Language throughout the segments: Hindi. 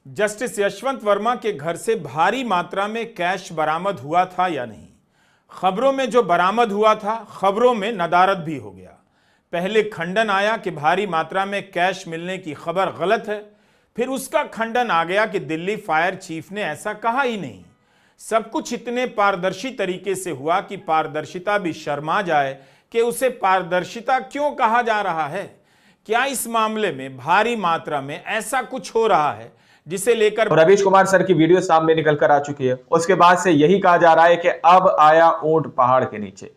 जस्टिस यशवंत वर्मा के घर से भारी मात्रा में कैश बरामद हुआ था या नहीं? खबरों में जो बरामद हुआ था, खबरों में नदारद भी हो गया। पहले खंडन आया कि भारी मात्रा में कैश मिलने की खबर गलत है, फिर उसका खंडन आ गया कि दिल्ली फायर चीफ ने ऐसा कहा ही नहीं। सब कुछ इतने पारदर्शी तरीके से हुआ कि पारदर्शिता भी शर्मा जाए कि उसे पारदर्शिता क्यों कहा जा रहा है। क्या इस मामले में भारी मात्रा में ऐसा कुछ हो रहा है जिसे लेकर रवीश कुमार सर की वीडियो सामने निकल कर आ चुकी है। उसके बाद से यही कहा जा रहा है कि अब आया ऊंट पहाड़ के नीचे।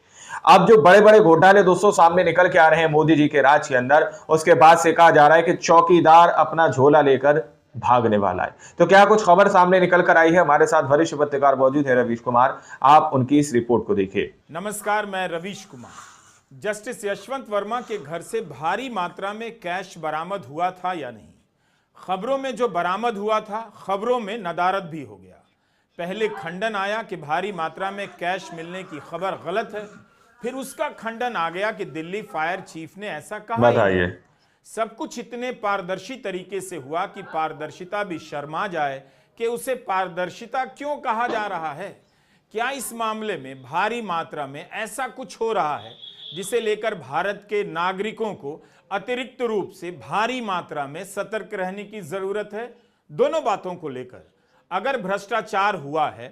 अब जो बड़े बड़े घोटाले दोस्तों सामने निकल के आ रहे हैं मोदी जी के राज के अंदर, उसके बाद से कहा जा रहा है कि चौकीदार अपना झोला लेकर भागने वाला है। तो क्या कुछ खबर सामने निकल कर आई है? हमारे साथ वरिष्ठ पत्रकार मौजूद है रवीश कुमार, आप उनकी इस रिपोर्ट को देखिए। नमस्कार, मैं रवीश कुमार। जस्टिस यशवंत वर्मा के घर से भारी मात्रा में कैश बरामद हुआ था या नहीं? खबरों में जो बरामद हुआ था, खबरों में नदारद भी हो गया। पहले खंडन आया कि भारी मात्रा में कैश मिलने की खबर गलत है, फिर उसका खंडन आ गया कि दिल्ली फायर चीफ ने ऐसा कहा ही नहीं। सब कुछ इतने पारदर्शी तरीके से हुआ कि पारदर्शिता भी शर्मा जाए कि उसे पारदर्शिता क्यों कहा जा रहा है। क्या इस मामले में भारी मात्रा में ऐसा कुछ हो रहा है जिसे लेकर भारत के नागरिकों को अतिरिक्त रूप से भारी मात्रा में सतर्क रहने की जरूरत है? दोनों बातों को लेकर, अगर भ्रष्टाचार हुआ है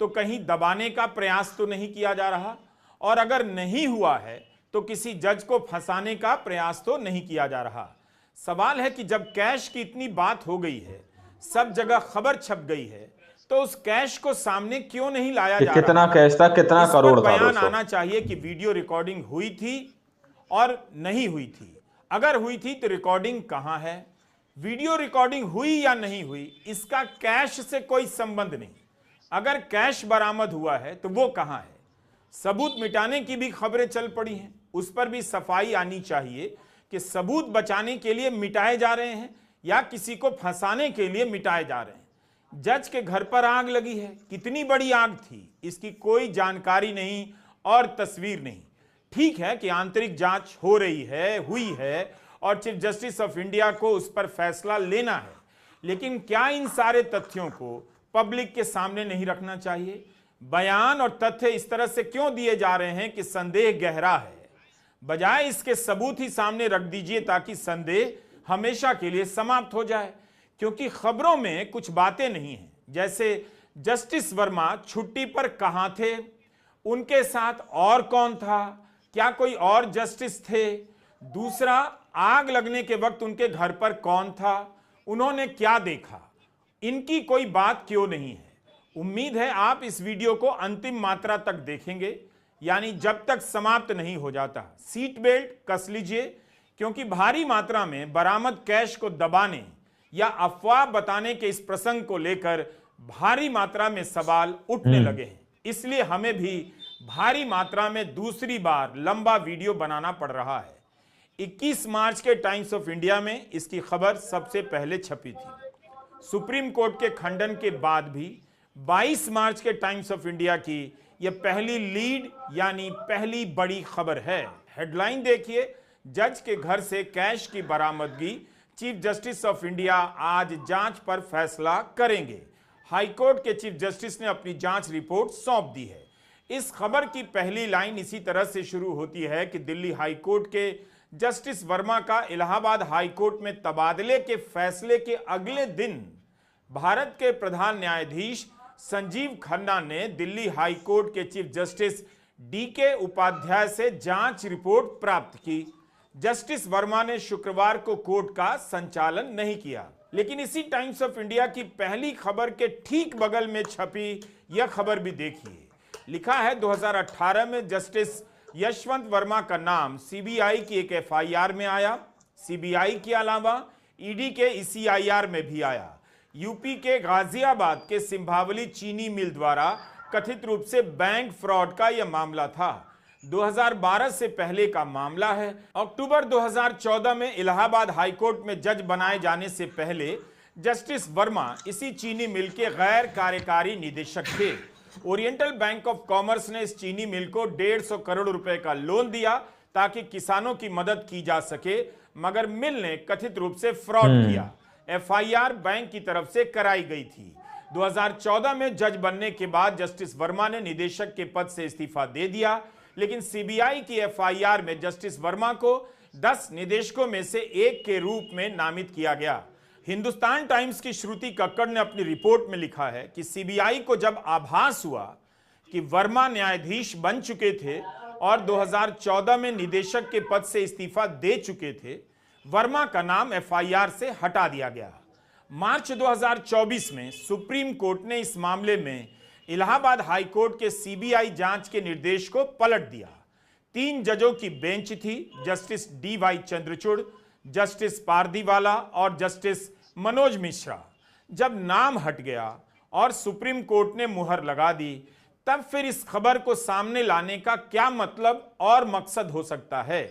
तो कहीं दबाने का प्रयास तो नहीं किया जा रहा, और अगर नहीं हुआ है तो किसी जज को फंसाने का प्रयास तो नहीं किया जा रहा। सवाल है कि जब कैश की इतनी बात हो गई है, सब जगह खबर छप गई है, तो उस कैश को सामने क्यों नहीं लाया जा रहा? कितना कैश था, कितना करोड़ था? बयान आना चाहिए कि वीडियो रिकॉर्डिंग हुई थी और नहीं हुई थी। अगर हुई थी तो रिकॉर्डिंग कहां है? वीडियो रिकॉर्डिंग हुई या नहीं हुई, इसका कैश से कोई संबंध नहीं। अगर कैश बरामद हुआ है तो वो कहां है? सबूत मिटाने की भी खबरें चल पड़ी हैं, उस पर भी सफाई आनी चाहिए कि सबूत बचाने के लिए मिटाए जा रहे हैं या किसी को फंसाने के लिए मिटाए जा रहे हैं। जज के घर पर आग लगी है, कितनी बड़ी आग थी इसकी कोई जानकारी नहीं और तस्वीर नहीं। ठीक है कि आंतरिक जांच हो रही है, हुई है, और चीफ जस्टिस ऑफ इंडिया को उस पर फैसला लेना है, लेकिन क्या इन सारे तथ्यों को पब्लिक के सामने नहीं रखना चाहिए? बयान और तथ्य इस तरह से क्यों दिए जा रहे हैं कि संदेह गहरा है? बजाय इसके सबूत ही सामने रख दीजिए ताकि संदेह हमेशा के लिए समाप्त हो जाए। क्योंकि खबरों में कुछ बातें नहीं हैं, जैसे जस्टिस वर्मा छुट्टी पर कहां थे, उनके साथ और कौन था, क्या कोई और जस्टिस थे, दूसरा आग लगने के वक्त उनके घर पर कौन था, उन्होंने क्या देखा, इनकी कोई बात क्यों नहीं है? उम्मीद है आप इस वीडियो को अंतिम मात्रा तक देखेंगे, यानी जब तक समाप्त नहीं हो जाता। सीट बेल्ट कस लीजिए, क्योंकि भारी मात्रा में बरामद कैश को दबाने या अफवाह बताने के इस प्रसंग को लेकर भारी मात्रा में सवाल उठने लगे हैं। इसलिए हमें भी भारी मात्रा में दूसरी बार लंबा वीडियो बनाना पड़ रहा है। 21 मार्च के टाइम्स ऑफ इंडिया में इसकी खबर सबसे पहले छपी थी। सुप्रीम कोर्ट के खंडन के बाद भी 22 मार्च के टाइम्स ऑफ इंडिया की यह पहली लीड यानी पहली बड़ी खबर है। हेडलाइन देखिए, जज के घर से कैश की बरामदगी, चीफ जस्टिस ऑफ इंडिया आज जांच पर फैसला करेंगे। हाईकोर्ट के चीफ जस्टिस ने अपनी जांच रिपोर्ट सौंप दी है। इस खबर की पहली लाइन इसी तरह से शुरू होती है कि दिल्ली हाईकोर्ट के जस्टिस वर्मा का इलाहाबाद हाईकोर्ट में तबादले के फैसले के अगले दिन भारत के प्रधान न्यायाधीश संजीव खन्ना ने दिल्ली हाईकोर्ट के चीफ जस्टिस डीके उपाध्याय से जांच रिपोर्ट प्राप्त की। जस्टिस वर्मा ने शुक्रवार को कोर्ट का संचालन नहीं किया, लेकिन इसी टाइम्स ऑफ इंडिया की पहली खबर के ठीक बगल में छपी यह खबर भी देखिए। लिखा है 2018 में जस्टिस यशवंत वर्मा का नाम सीबीआई की एक एफआईआर में आया। सीबीआई के अलावा ईडी के ईसीआईआर में भी आया। यूपी के गाजियाबाद के सिंभावली चीनी मिल द्वारा कथित रूप से बैंक फ्रॉड का यह मामला था। 2012 से पहले का मामला है। अक्टूबर 2014 में इलाहाबाद हाईकोर्ट में जज बनाए जाने से पहले जस्टिस वर्मा इसी चीनी मिल के गैर कार्यकारी निदेशक थे। ओरिएंटल बैंक ऑफ कॉमर्स ने इस चीनी मिल को 150 करोड़ रुपए का लोन दिया ताकि किसानों की मदद की जा सके, मगर मिल ने कथित रूप से फ्रॉड किया। एफआईआर बैंक की तरफ से कराई गई थी। 2014 में जज बनने के बाद जस्टिस वर्मा ने निदेशक के पद से इस्तीफा दे दिया, लेकिन सीबीआई की एफआईआर में जस्टिस वर्मा को 10 निदेशकों में से एक के रूप में नामित किया गया। हिंदुस्तान टाइम्स की श्रुति कक्कड़ ने अपनी रिपोर्ट में लिखा है कि सीबीआई को जब आभास हुआ कि वर्मा न्यायाधीश बन चुके थे और 2014 में निदेशक के पद से इस्तीफा दे चुके थे, वर्मा का नाम एफआईआर से हटा दिया गया। मार्च 2024 में सुप्रीम कोर्ट ने इस मामले में इलाहाबाद हाई कोर्ट के सीबीआई जांच के निर्देश को पलट दिया। 3 जजों की बेंच थी, justice DY Chandrachud, justice Pardiwala और जस्टिस मनोज मिश्रा। जब नाम हट गया और सुप्रीम कोर्ट ने मुहर लगा दी, तब फिर इस खबर को सामने लाने का क्या मतलब और मकसद हो सकता है?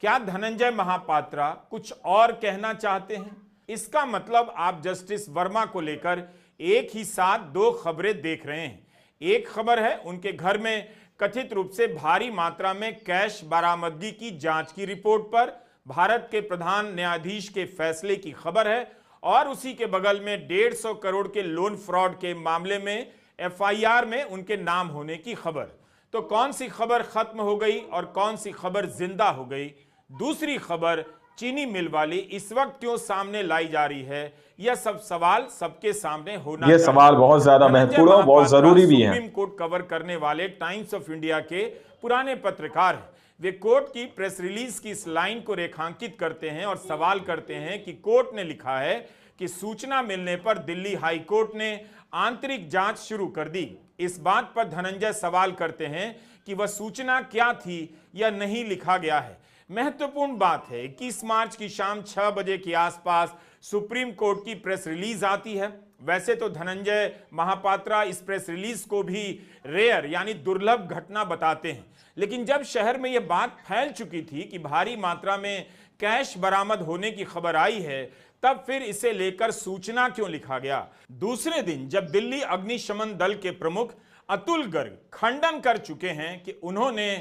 क्या धनंजय महापात्रा कुछ और कहना चाहते हैं? इसका मतलब आप जस्टिस वर्मा को लेकर एक ही साथ 2 खबरें देख रहे हैं। एक खबर है उनके घर में कथित रूप से भारी मात्रा में कैश बरामदगी की जांच की रिपोर्ट पर भारत के प्रधान न्यायाधीश के फैसले की खबर है, और उसी के बगल में 150 करोड़ के लोन फ्रॉड के मामले में एफआईआर में उनके नाम होने की खबर। तो कौन सी खबर खत्म हो गई और कौन सी खबर जिंदा हो गई? दूसरी खबर चीनी मिल वाली इस वक्त क्यों सामने लाई जा रही है? यह सब सवाल सबके सामने होना ये सवाल बहुत ज्यादा महत्वपूर्ण और बहुत जरूरी भी है। सुप्रीम कोर्ट कवर करने वाले टाइम्स ऑफ इंडिया के पुराने पत्रकार हैं। वे कोर्ट की प्रेस रिलीज की इस लाइन को रेखांकित करते हैं और सवाल करते हैं कि कोर्ट ने लिखा है कि सूचना मिलने पर दिल्ली हाई कोर्ट ने आंतरिक जांच शुरू कर दी। इस बात पर धनंजय सवाल करते हैं कि वह सूचना क्या थी या नहीं लिखा गया है। महत्वपूर्ण बात है, 21 मार्च की शाम 6 बजे के आसपास सुप्रीम कोर्ट की प्रेस रिलीज आती है। वैसे तो धनंजय महापात्रा इस प्रेस रिलीज को भी रेयर यानी दुर्लभ घटना बताते हैं, लेकिन जब शहर में यह बात फैल चुकी थी कि भारी मात्रा में कैश बरामद होने की खबर आई है, तब फिर इसे लेकर सूचना क्यों लिखा गया? दूसरे दिन जब दिल्ली अग्निशमन दल के प्रमुख अतुल गर्ग खंडन कर चुके हैं कि उन्होंने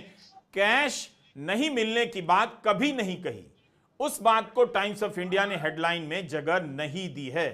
कैश नहीं मिलने की बात कभी नहीं कही, उस बात को टाइम्स ऑफ इंडिया ने हेडलाइन में जगह नहीं दी है।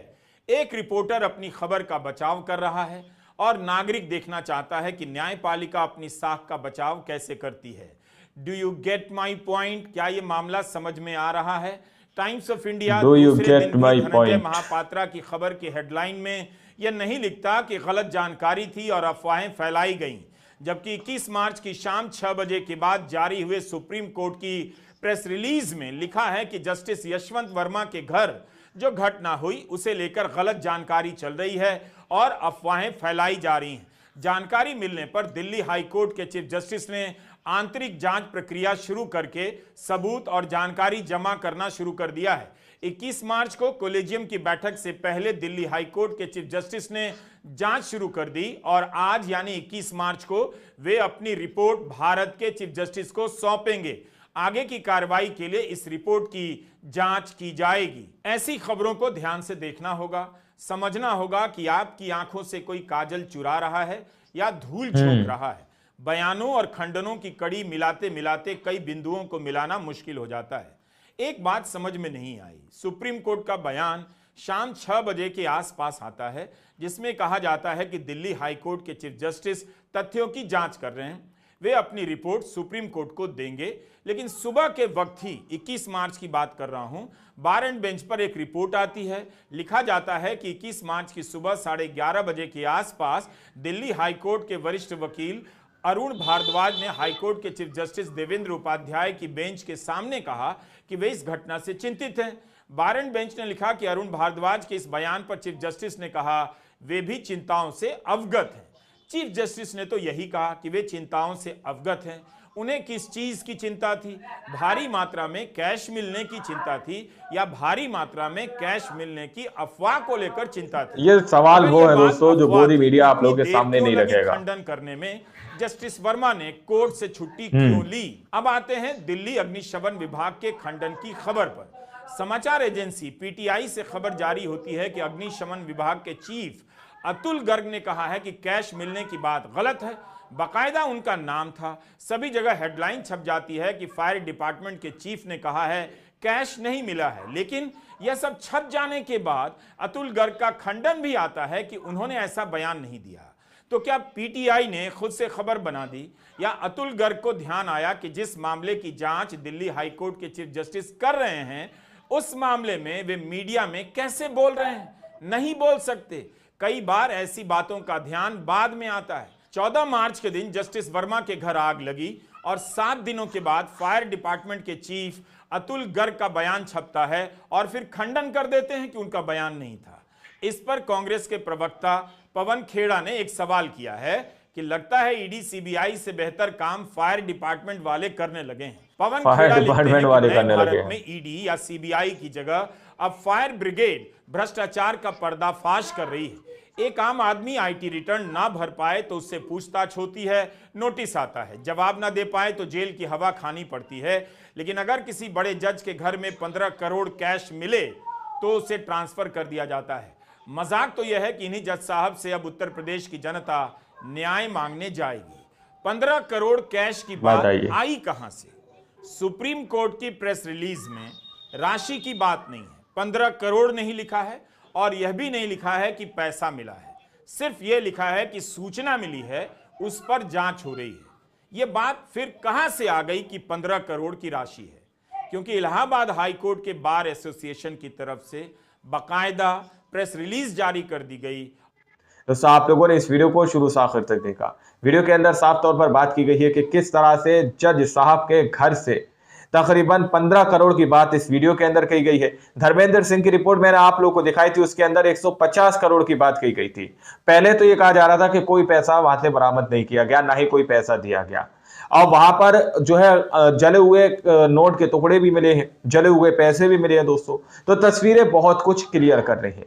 एक रिपोर्टर अपनी खबर का बचाव कर रहा है और नागरिक देखना चाहता है कि न्यायपालिका अपनी साख का बचाव कैसे करती है। Do you get my point? क्या यह मामला समझ में आ रहा है? टाइम्स ऑफ इंडिया दूसरे दिन धनंजय महापात्रा की खबर की हेडलाइन में यह नहीं लिखता कि गलत जानकारी थी और अफवाहें फैलाई गईं, जबकि 21 मार्च की शाम 6 बजे के बाद जारी हुए सुप्रीम कोर्ट की प्रेस रिलीज में लिखा है कि जस्टिस यशवंत वर्मा के घर जो घटना हुई उसे लेकर गलत जानकारी चल रही है और अफवाहें फैलाई जा रही हैं। जानकारी मिलने पर दिल्ली हाई कोर्ट के चीफ जस्टिस ने आंतरिक जांच प्रक्रिया शुरू करके सबूत और जानकारी जमा करना शुरू कर दिया है। 21 मार्च को कोलेजियम की बैठक से पहले दिल्ली हाई कोर्ट के चीफ जस्टिस ने जांच शुरू कर दी और आज यानी 21 मार्च को वे अपनी रिपोर्ट भारत के चीफ जस्टिस को सौंपेंगे। आगे की कार्रवाई के लिए इस रिपोर्ट की जांच की जाएगी। ऐसी खबरों को ध्यान से देखना होगा, समझना होगा कि आपकी आंखों से कोई काजल चुरा रहा है या धूल झोंक रहा है। बयानों और खंडनों की कड़ी मिलाते मिलाते कई बिंदुओं को मिलाना मुश्किल हो जाता है। एक बात समझ में नहीं आई, सुप्रीम कोर्ट का बयान शाम 6 बजे के आसपास आता है जिसमें कहा जाता है कि दिल्ली हाई कोर्ट के चीफ जस्टिस तथ्यों की जांच कर रहे हैं, वे अपनी रिपोर्ट सुप्रीम कोर्ट को देंगे। लेकिन सुबह के वक्त ही 21 मार्च की बात कर रहा हूं, बार एंड बेंच पर एक रिपोर्ट आती है। लिखा जाता है कि 21 मार्च की सुबह 11:30 बजे के आसपास दिल्ली हाई कोर्ट के वरिष्ठ वकील अरुण भारद्वाज ने हाईकोर्ट के चीफ जस्टिस देवेंद्र उपाध्याय की बेंच के सामने कहा कि वे इस घटना से चिंतित हैं। बार एंड बेंच ने लिखा कि अरुण भारद्वाज के इस बयान पर चीफ जस्टिस ने कहा वे भी चिंताओं से अवगत हैं। चीफ जस्टिस ने तो यही कहा कि वे चिंताओं से अवगत हैं। उन्हें किस चीज की चिंता थी? भारी मात्रा में कैश मिलने की चिंता थी या भारी मात्रा में कैश मिलने की अफवाह को लेकर चिंता थी? ये सवाल वो है दोस्तों जो गोदी मीडिया आप लोगों के सामने नहीं रखेगा। खंडन करने में जस्टिस वर्मा ने कोर्ट से छुट्टी क्यों ली? अब आते हैं दिल्ली अग्निशमन विभाग के खंडन की खबर पर। समाचार एजेंसी पीटीआई से खबर जारी होती है कि अग्निशमन विभाग के चीफ अतुल गर्ग ने कहा है कि कैश मिलने की बात गलत है। बाकायदा उनका नाम था, सभी जगह हेडलाइन छप जाती है कि फायर डिपार्टमेंट के चीफ ने कहा है कैश नहीं मिला है। लेकिन यह सब छप जाने के बाद अतुल गर्ग का खंडन भी आता है कि उन्होंने ऐसा बयान नहीं दिया। तो क्या पीटीआई ने खुद से खबर बना दी, या अतुल गर्ग को ध्यान आया कि जिस मामले की जांच दिल्ली हाईकोर्ट के चीफ जस्टिस कर रहे हैं उस मामले में वे मीडिया में कैसे बोल रहे हैं? नहीं बोल सकते। कई बार ऐसी बातों का ध्यान बाद में आता है। 14 मार्च के दिन जस्टिस वर्मा के घर आग लगी और 7 दिनों के बाद फायर डिपार्टमेंट के चीफ अतुल गर्ग का बयान छपता है और फिर खंडन कर देते हैं कि उनका बयान नहीं था। इस पर कांग्रेस के प्रवक्ता पवन खेड़ा ने एक सवाल किया है कि लगता है ईडी सीबीआई से बेहतर काम फायर डिपार्टमेंट वाले करने लगे हैं। पवन खेड़ा डिपार्टमेंट वाले करने लगे हैं। में ईडी या सीबीआई की जगह अब फायर ब्रिगेड भ्रष्टाचार का पर्दाफाश कर रही है। एक आम आदमी आईटी रिटर्न ना भर पाए तो उससे पूछताछ होती है, नोटिस आता है, जवाब ना दे पाए तो जेल की हवा खानी पड़ती है। लेकिन अगर किसी बड़े जज के घर में 15 करोड़ कैश मिले तो उसे ट्रांसफर कर दिया जाता है। मजाक तो यह है कि इन्हीं जज साहब से अब उत्तर प्रदेश की जनता न्याय मांगने जाएगी। 15 करोड़ कैश की बात आई कहां से? सुप्रीम कोर्ट की प्रेस रिलीज में राशि की बात नहीं है, 15 करोड़ नहीं लिखा है और यह भी नहीं लिखा है कि पैसा मिला है। सिर्फ यह लिखा है कि सूचना मिली है, उस पर जांच हो रही है। यह बात फिर कहां से आ गई कि 15 करोड़ की राशि है? क्योंकि इलाहाबाद हाई कोर्ट के बार एसोसिएशन की तरफ से बाकायदा प्रेस रिलीज जारी कर दी गई। दोस्तों, आप लोगों ने इस वीडियो को शुरू से आखिर तक देखा। वीडियो के अंदर साफ तौर पर बात की गई है कि किस तरह से जज साहब के घर से तकरीबन 15 करोड़ की बात इस वीडियो के अंदर कही गई है। धर्मेंद्र सिंह की रिपोर्ट मैंने आप लोगों को दिखाई थी, उसके अंदर 150 करोड़ की बात कही गई थी। पहले तो ये कहा जा रहा था कि कोई पैसा वहां से बरामद नहीं किया गया, ना ही कोई पैसा दिया गया। और वहां पर जो है जले हुए नोट के टुकड़े भी मिले हैं, जले हुए पैसे भी मिले हैं दोस्तों। तो तस्वीरें बहुत कुछ क्लियर कर रही है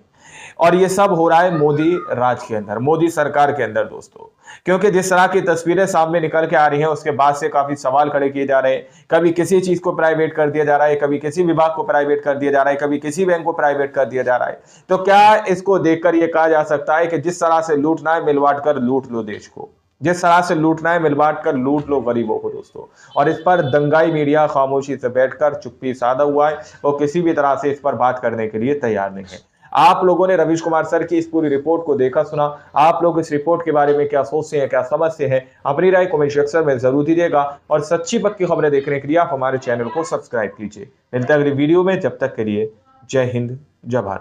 और ये सब हो रहा है मोदी राज के अंदर, मोदी सरकार के अंदर दोस्तों। क्योंकि जिस तरह की तस्वीरें सामने निकल के आ रही हैं उसके बाद से काफी सवाल खड़े किए जा रहे हैं। कभी किसी चीज को प्राइवेट कर दिया जा रहा है, कभी किसी विभाग को प्राइवेट कर दिया जा रहा है, कभी किसी बैंक को प्राइवेट कर दिया जा रहा है। तो क्या इसको देखकर यह कहा जा सकता है कि जिस तरह से लूटना है मिल बांट कर लूट लो देश को, जिस तरह से लूटना है मिल बांट कर लूट लो गरीबों को दोस्तों? और इस पर दंगाई मीडिया खामोशी से बैठकर चुप्पी साधा हुआ है और किसी भी तरह से इस पर बात करने के लिए तैयार नहीं है। आप लोगों ने रवीश कुमार सर की इस पूरी रिपोर्ट को देखा सुना, आप लोग इस रिपोर्ट के बारे में क्या सोचते हैं, क्या समझते हैं? अपनी राय कमेंट सेक्शन में जरूर दीजिएगा और सच्ची पक्की खबरें देखने के लिए आप हमारे चैनल को सब्सक्राइब कीजिए। मिलते हैं अगली वीडियो में, जब तक के लिए जय हिंद, जय भारत।